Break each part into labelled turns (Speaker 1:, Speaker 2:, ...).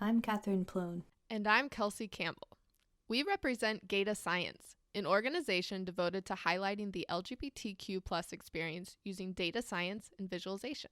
Speaker 1: I'm Cathryn Ploehn.
Speaker 2: And I'm Kelsey Campbell. We represent Data Science, an organization devoted to highlighting the LGBTQ experience using data science and visualization.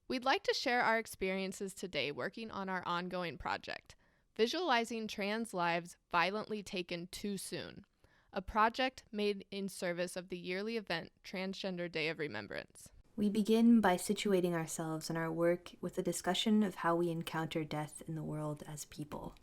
Speaker 2: We'd like to share our experiences today working on our ongoing project, Visualizing Trans Lives Violently Taken Too Soon, a project made in service of the yearly event Transgender Day of Remembrance.
Speaker 1: We begin by situating ourselves and our work with a discussion of how we encounter death in the world as people.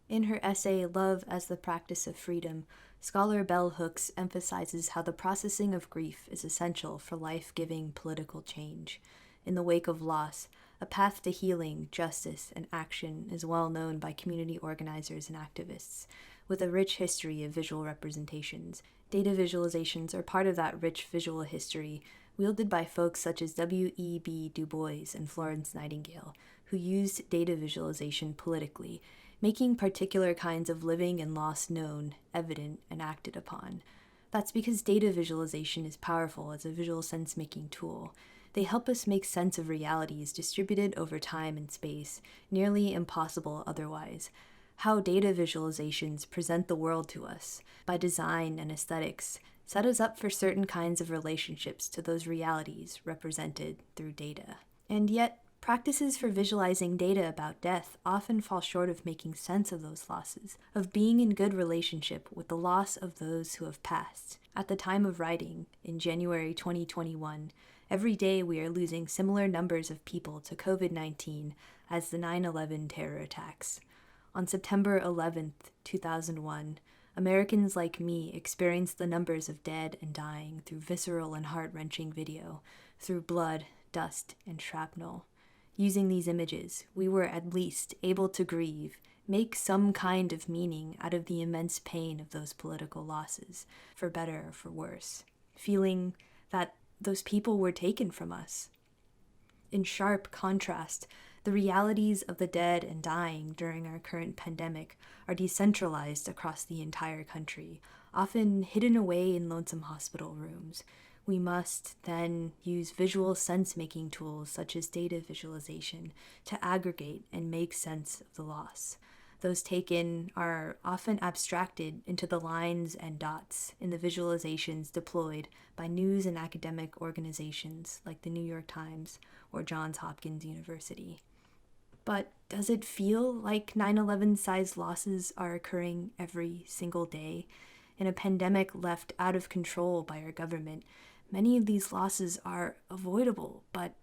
Speaker 1: In her essay, Love as the Practice of Freedom, scholar Bell Hooks emphasizes how the processing of grief is essential for life-giving political change. In the wake of loss, a path to healing, justice, and action is well known by community organizers and activists, with a rich history of visual representations. Data visualizations are part of that rich visual history, wielded by folks such as W.E.B. Du Bois and Florence Nightingale, who used data visualization politically, making particular kinds of living and loss known, evident, and acted upon. That's because data visualization is powerful as a visual sense-making tool. They help us make sense of realities distributed over time and space, nearly impossible otherwise. How data visualizations present the world to us, by design and aesthetics, set us up for certain kinds of relationships to those realities represented through data. And yet, practices for visualizing data about death often fall short of making sense of those losses, of being in good relationship with the loss of those who have passed. At the time of writing, in January 2021, every day we are losing similar numbers of people to COVID-19 as the 9/11 terror attacks. On September 11th, 2001, Americans like me experienced the numbers of dead and dying through visceral and heart-wrenching video, through blood, dust, and shrapnel. Using these images, we were at least able to grieve, make some kind of meaning out of the immense pain of those political losses, for better or for worse, feeling that those people were taken from us. In sharp contrast, the realities of the dead and dying during our current pandemic are decentralized across the entire country, often hidden away in lonesome hospital rooms. We must then use visual sense-making tools such as data visualization to aggregate and make sense of the loss. Those taken are often abstracted into the lines and dots in the visualizations deployed by news and academic organizations like the New York Times or Johns Hopkins University. But does it feel like 9/11-sized losses are occurring every single day? In a pandemic left out of control by our government, many of these losses are avoidable, but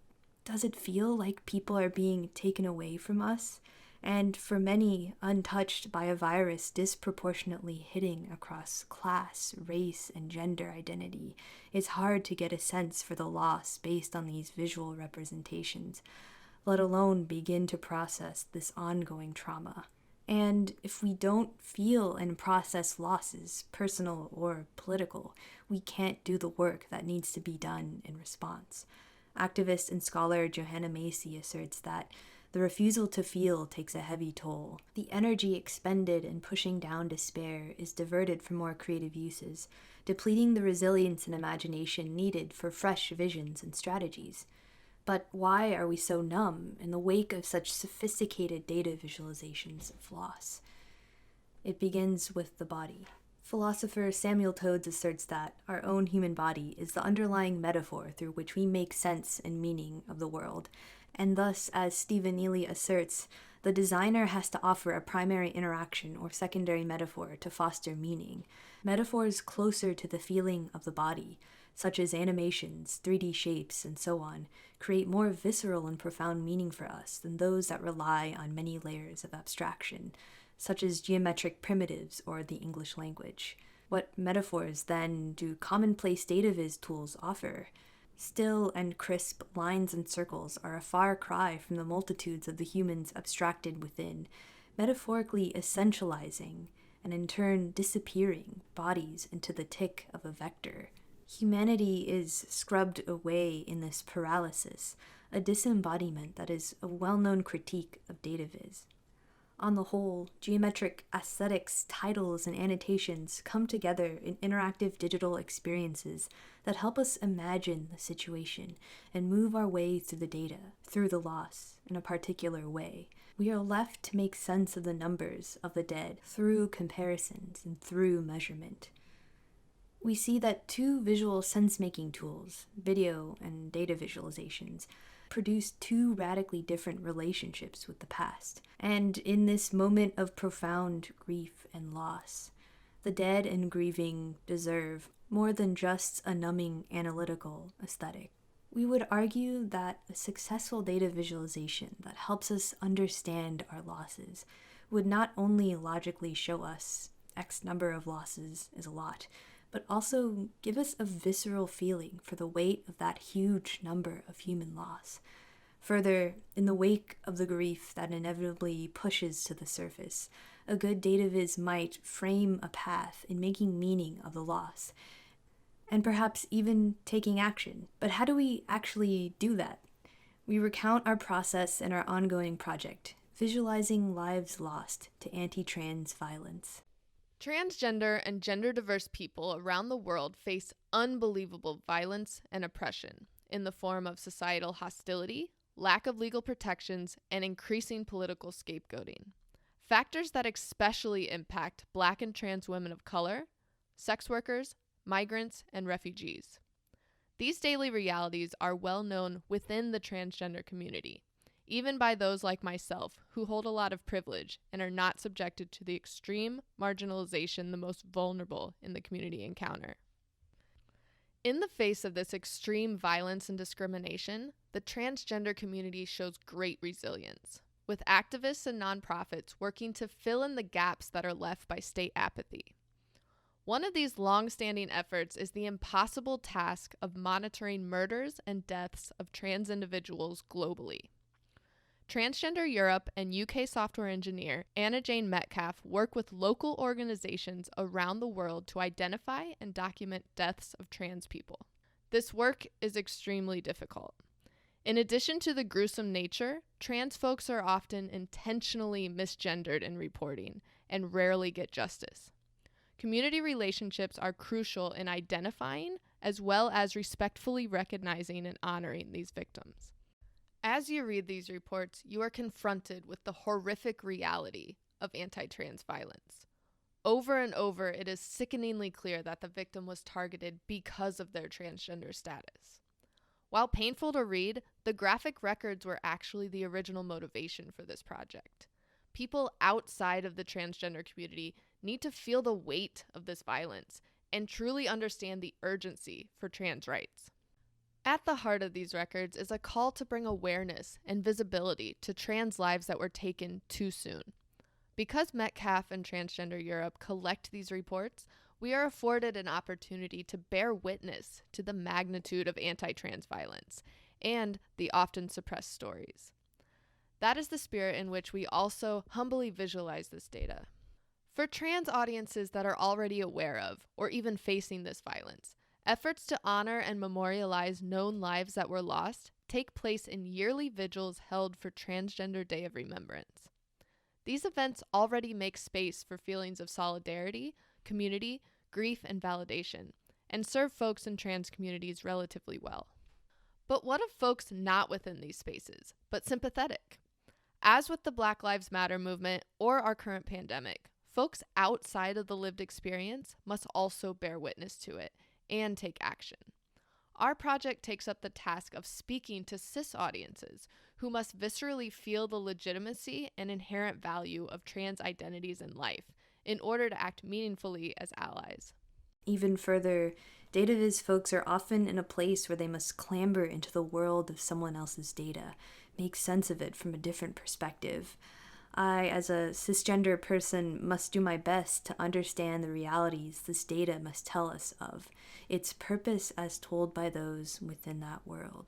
Speaker 1: does it feel like people are being taken away from us? And for many, untouched by a virus disproportionately hitting across class, race, and gender identity, it's hard to get a sense for the loss based on these visual representations, let alone begin to process this ongoing trauma. And if we don't feel and process losses, personal or political, we can't do the work that needs to be done in response. Activist and scholar Johanna Macy asserts that the refusal to feel takes a heavy toll. The energy expended in pushing down despair is diverted for more creative uses, depleting the resilience and imagination needed for fresh visions and strategies. But why are we so numb in the wake of such sophisticated data visualizations of loss? It begins with the body. Philosopher Samuel Todes asserts that our own human body is the underlying metaphor through which we make sense and meaning of the world, and thus, as Stephen Neely asserts, the designer has to offer a primary interaction or secondary metaphor to foster meaning, metaphors closer to the feeling of the body, such as animations, 3D shapes, and so on, create more visceral and profound meaning for us than those that rely on many layers of abstraction, such as geometric primitives or the English language. What metaphors, then, do commonplace Dataviz tools offer? Still and crisp lines and circles are a far cry from the multitudes of the humans abstracted within, metaphorically essentializing, and in turn disappearing bodies into the tick of a vector. Humanity is scrubbed away in this paralysis, a disembodiment that is a well-known critique of Dataviz. On the whole, geometric aesthetics, titles, and annotations come together in interactive digital experiences that help us imagine the situation and move our way through the data, through the loss, in a particular way. We are left to make sense of the numbers of the dead through comparisons and through measurement. We see that two visual sense-making tools, video and data visualizations, produce two radically different relationships with the past. And in this moment of profound grief and loss, the dead and grieving deserve more than just a numbing analytical aesthetic. We would argue that a successful data visualization that helps us understand our losses would not only logically show us X number of losses is a lot, but also give us a visceral feeling for the weight of that huge number of human loss. Further, in the wake of the grief that inevitably pushes to the surface, a good Dataviz might frame a path in making meaning of the loss, and perhaps even taking action. But how do we actually do that? We recount our process in our ongoing project, Visualizing Lives Lost to Anti-Trans Violence.
Speaker 2: Transgender and gender-diverse people around the world face unbelievable violence and oppression in the form of societal hostility, lack of legal protections, and increasing political scapegoating. Factors that especially impact Black and trans women of color, sex workers, migrants, and refugees. These daily realities are well known within the transgender community, even by those like myself who hold a lot of privilege and are not subjected to the extreme marginalization the most vulnerable in the community encounter. In the face of this extreme violence and discrimination, the transgender community shows great resilience, with activists and nonprofits working to fill in the gaps that are left by state apathy. One of these long-standing efforts is the impossible task of monitoring murders and deaths of trans individuals globally. Transgender Europe and UK software engineer Anna Jane Metcalf work with local organizations around the world to identify and document deaths of trans people. This work is extremely difficult. In addition to the gruesome nature, trans folks are often intentionally misgendered in reporting and rarely get justice. Community relationships are crucial in identifying as well as respectfully recognizing and honoring these victims. As you read these reports, you are confronted with the horrific reality of anti-trans violence. Over and over, it is sickeningly clear that the victim was targeted because of their transgender status. While painful to read, the graphic records were actually the original motivation for this project. People outside of the transgender community need to feel the weight of this violence and truly understand the urgency for trans rights. At the heart of these records is a call to bring awareness and visibility to trans lives that were taken too soon. Because Metcalf and Transgender Europe collect these reports, we are afforded an opportunity to bear witness to the magnitude of anti-trans violence and the often suppressed stories. That is the spirit in which we also humbly visualize this data. For trans audiences that are already aware of or even facing this violence, efforts to honor and memorialize known lives that were lost take place in yearly vigils held for Transgender Day of Remembrance. These events already make space for feelings of solidarity, community, grief, and validation, and serve folks in trans communities relatively well. But what of folks not within these spaces, but sympathetic? As with the Black Lives Matter movement or our current pandemic, folks outside of the lived experience must also bear witness to it and take action. Our project takes up the task of speaking to cis audiences who must viscerally feel the legitimacy and inherent value of trans identities in life in order to act meaningfully as allies.
Speaker 1: Even further, Dataviz folks are often in a place where they must clamber into the world of someone else's data, make sense of it from a different perspective. I, as a cisgender person, must do my best to understand the realities this data must tell us of, its purpose as told by those within that world.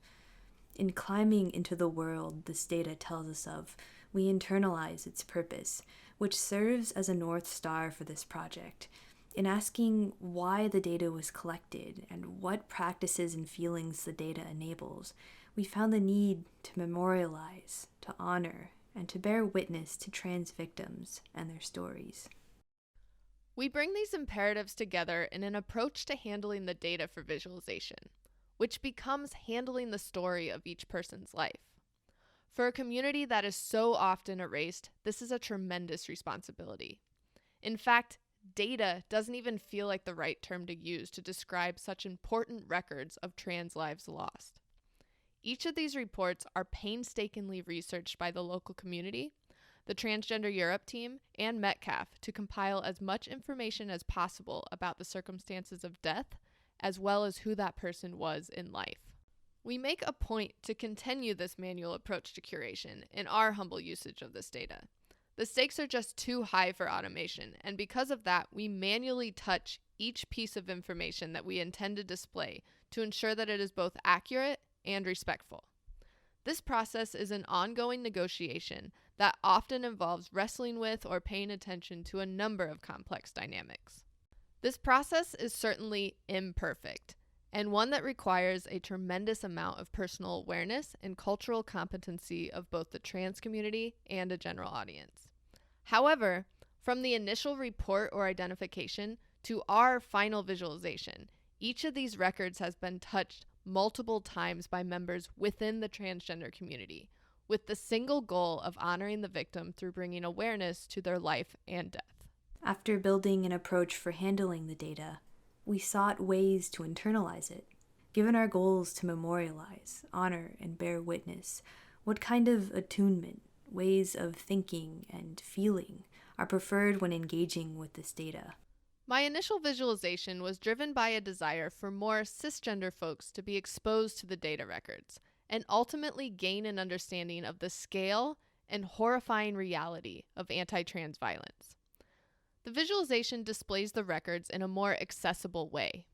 Speaker 1: In climbing into the world this data tells us of, we internalize its purpose, which serves as a North Star for this project. In asking why the data was collected and what practices and feelings the data enables, we found the need to memorialize, to honor, and to bear witness to trans victims and their stories.
Speaker 2: We bring these imperatives together in an approach to handling the data for visualization, which becomes handling the story of each person's life. For a community that is so often erased, this is a tremendous responsibility. In fact, data doesn't even feel like the right term to use to describe such important records of trans lives lost. Each of these reports are painstakingly researched by the local community, the Transgender Europe team, and Metcalf to compile as much information as possible about the circumstances of death, as well as who that person was in life. We make a point to continue this manual approach to curation in our humble usage of this data. The stakes are just too high for automation, and because of that, we manually touch each piece of information that we intend to display to ensure that it is both accurate and respectful. This process is an ongoing negotiation that often involves wrestling with or paying attention to a number of complex dynamics. This process is certainly imperfect, and one that requires a tremendous amount of personal awareness and cultural competency of both the trans community and a general audience. However, from the initial report or identification to our final visualization, each of these records has been touched multiple times by members within the transgender community, with the single goal of honoring the victim through bringing awareness to their life and death.
Speaker 1: After building an approach for handling the data, we sought ways to internalize it. Given our goals to memorialize, honor, and bear witness, what kind of attunement, ways of thinking and feeling are preferred when engaging with this data?
Speaker 2: My initial visualization was driven by a desire for more cisgender folks to be exposed to the data records and ultimately gain an understanding of the scale and horrifying reality of anti-trans violence. The visualization displays the records in a more accessible way.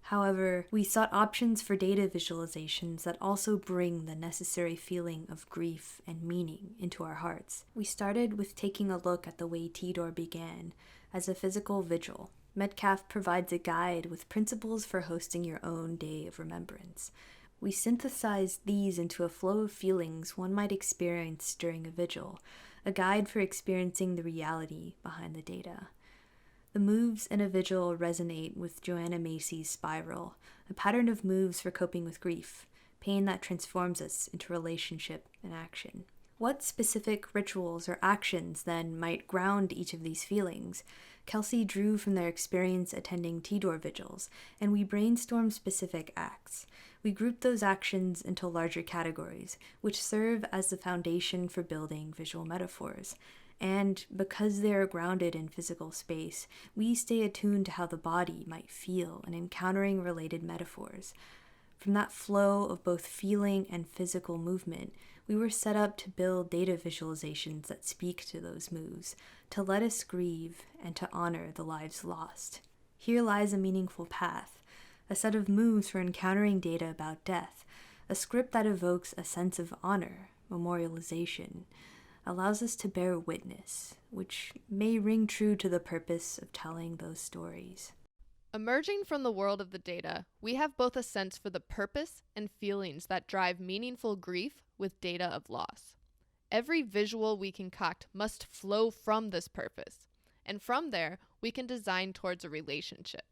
Speaker 1: However, we sought options for data visualizations that also bring the necessary feeling of grief and meaning into our hearts. We started with taking a look at the way TDOR began as a physical vigil. Metcalf provides a guide with principles for hosting your own day of remembrance. We synthesized these into a flow of feelings one might experience during a vigil, a guide for experiencing the reality behind the data. The moves in a vigil resonate with Joanna Macy's spiral, a pattern of moves for coping with grief, pain that transforms us into relationship and action. What specific rituals or actions, then, might ground each of these feelings? Kelsey drew from their experience attending TDOR vigils, and we brainstormed specific acts. We grouped those actions into larger categories, which serve as the foundation for building visual metaphors. And because they are grounded in physical space, we stay attuned to how the body might feel in encountering related metaphors. From that flow of both feeling and physical movement, we were set up to build data visualizations that speak to those moves, to let us grieve and to honor the lives lost. Here lies a meaningful path, a set of moves for encountering data about death, a script that evokes a sense of honor, memorialization, allows us to bear witness, which may ring true to the purpose of telling those stories.
Speaker 2: Emerging from the world of the data, we have both a sense for the purpose and feelings that drive meaningful grief with data of loss. Every visual we concoct must flow from this purpose, and from there, we can design towards a relationship.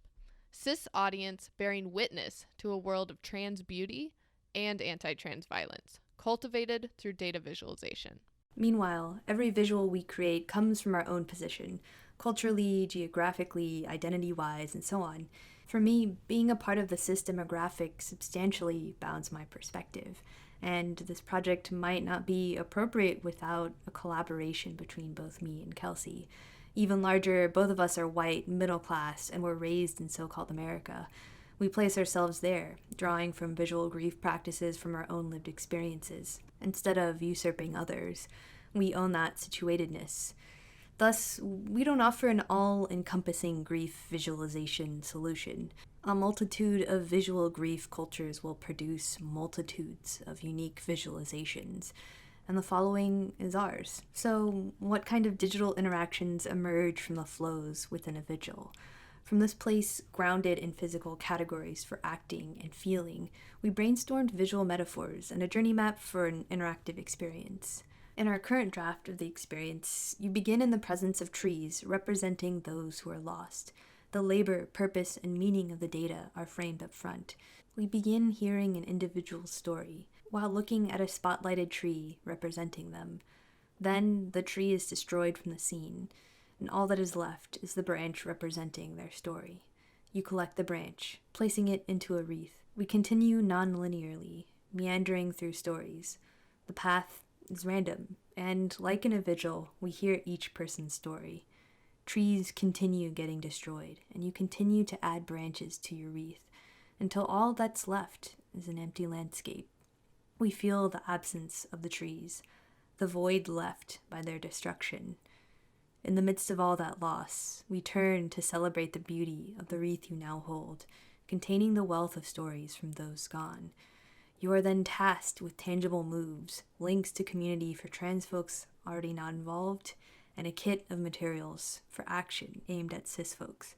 Speaker 2: Cis audience bearing witness to a world of trans beauty and anti-trans violence, cultivated through data visualization.
Speaker 1: Meanwhile, every visual we create comes from our own position, culturally, geographically, identity-wise, and so on. For me, being a part of the cis demographic substantially bounds my perspective, and this project might not be appropriate without a collaboration between both me and Kelsey. Even larger, both of us are white, middle class, and were raised in so-called America. We place ourselves there, drawing from visual grief practices from our own lived experiences. Instead of usurping others, we own that situatedness. Thus, we don't offer an all-encompassing grief visualization solution. A multitude of visual grief cultures will produce multitudes of unique visualizations, and the following is ours. So, what kind of digital interactions emerge from the flows within a vigil? From this place grounded in physical categories for acting and feeling, we brainstormed visual metaphors and a journey map for an interactive experience. In our current draft of the experience, you begin in the presence of trees representing those who are lost. The labor, purpose, and meaning of the data are framed up front. We begin hearing an individual's story, while looking at a spotlighted tree representing them. Then the tree is destroyed from the scene, and all that is left is the branch representing their story. You collect the branch, placing it into a wreath. We continue non-linearly, meandering through stories. The path is random, and like in a vigil, we hear each person's story. Trees continue getting destroyed, and you continue to add branches to your wreath, until all that's left is an empty landscape. We feel the absence of the trees, the void left by their destruction. In the midst of all that loss, we turn to celebrate the beauty of the wreath you now hold, containing the wealth of stories from those gone. You are then tasked with tangible moves, links to community for trans folks already not involved, and a kit of materials for action aimed at cis folks.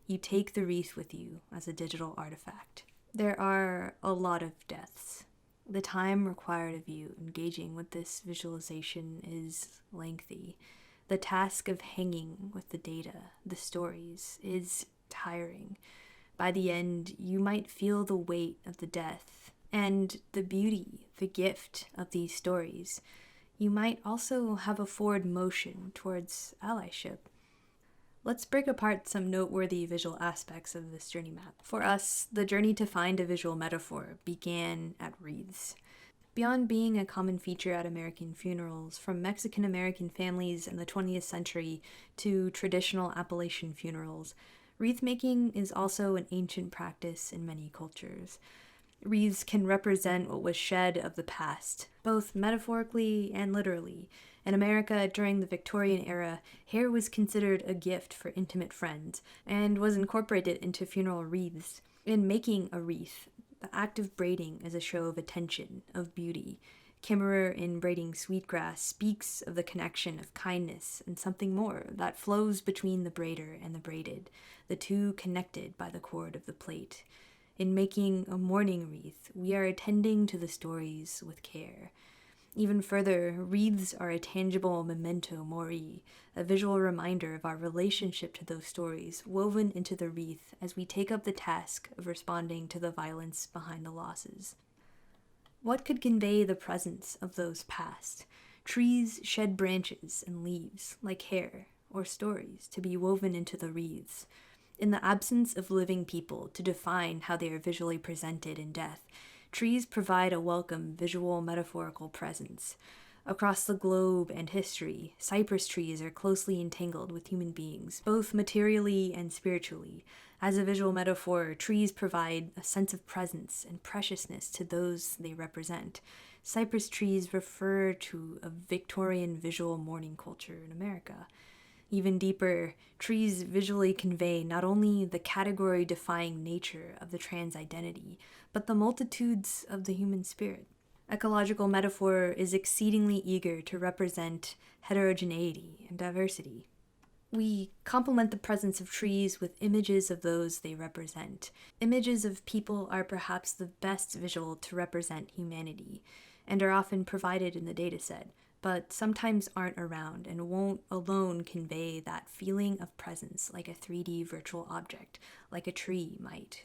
Speaker 1: You take the wreath with you as a digital artifact. There are a lot of deaths. The time required of you engaging with this visualization is lengthy. The task of hanging with the data, the stories, is tiring. By the end, you might feel the weight of the death and the beauty, the gift of these stories. You might also have a forward motion towards allyship. Let's break apart some noteworthy visual aspects of this journey map. For us, the journey to find a visual metaphor began at wreaths. Beyond being a common feature at American funerals, from Mexican-American families in the 20th century to traditional Appalachian funerals, wreath making is also an ancient practice in many cultures. Wreaths can represent what was shed of the past, both metaphorically and literally. In America, during the Victorian era, hair was considered a gift for intimate friends and was incorporated into funeral wreaths. In making a wreath, the act of braiding is a show of attention, of beauty. Kimmerer in Braiding Sweetgrass speaks of the connection of kindness and something more that flows between the braider and the braided, the two connected by the cord of the plait. In making a mourning wreath, we are attending to the stories with care. Even further, wreaths are a tangible memento mori, a visual reminder of our relationship to those stories woven into the wreath as we take up the task of responding to the violence behind the losses. What could convey the presence of those past? Trees shed branches and leaves, like hair, or stories, to be woven into the wreaths. In the absence of living people to define how they are visually presented in death, trees provide a welcome visual metaphorical presence. Across the globe and history, cypress trees are closely entangled with human beings, both materially and spiritually. As a visual metaphor, trees provide a sense of presence and preciousness to those they represent. Cypress trees refer to a Victorian visual mourning culture in America. Even deeper, trees visually convey not only the category-defying nature of the trans identity, but the multitudes of the human spirit. Ecological metaphor is exceedingly eager to represent heterogeneity and diversity. We complement the presence of trees with images of those they represent. Images of people are perhaps the best visual to represent humanity, and are often provided in the dataset, but sometimes aren't around and won't alone convey that feeling of presence like a 3D virtual object, like a tree might.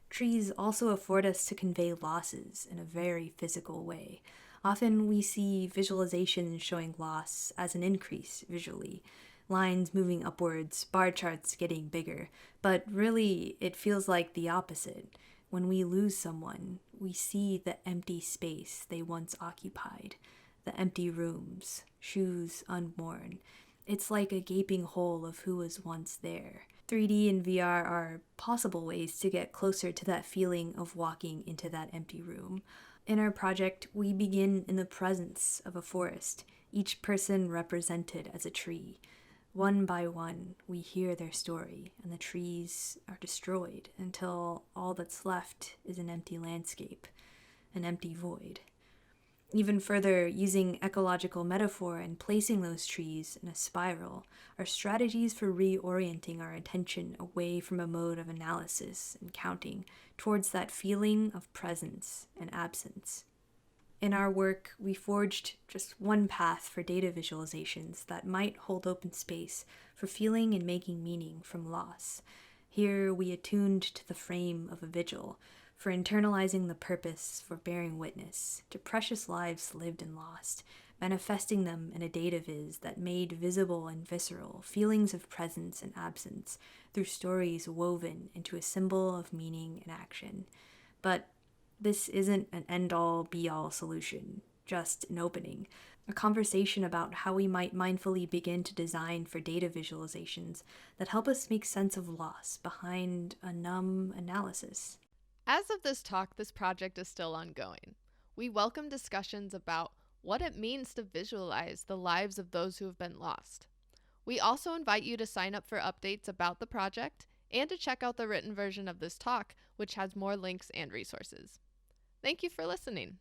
Speaker 1: Trees also afford us to convey losses in a very physical way. Often we see visualizations showing loss as an increase visually, lines moving upwards, bar charts getting bigger, but really it feels like the opposite. When we lose someone, we see the empty space they once occupied. The empty rooms, shoes unworn. It's like a gaping hole of who was once there. 3D and VR are possible ways to get closer to that feeling of walking into that empty room. In our project, we begin in the presence of a forest, each person represented as a tree. One by one, we hear their story, and the trees are destroyed until all that's left is an empty landscape, an empty void. Even further, using ecological metaphor and placing those trees in a spiral are strategies for reorienting our attention away from a mode of analysis and counting towards that feeling of presence and absence. In our work, we forged just one path for data visualizations that might hold open space for feeling and making meaning from loss. Here, we attuned to the frame of a vigil, for internalizing the purpose for bearing witness to precious lives lived and lost, manifesting them in a Dataviz that made visible and visceral feelings of presence and absence through stories woven into a symbol of meaning and action. But this isn't an end-all, be-all solution, just an opening, a conversation about how we might mindfully begin to design for data visualizations that help us make sense of loss behind a numb analysis.
Speaker 2: As of this talk, this project is still ongoing. We welcome discussions about what it means to visualize the lives of those who have been lost. We also invite you to sign up for updates about the project and to check out the written version of this talk, which has more links and resources. Thank you for listening.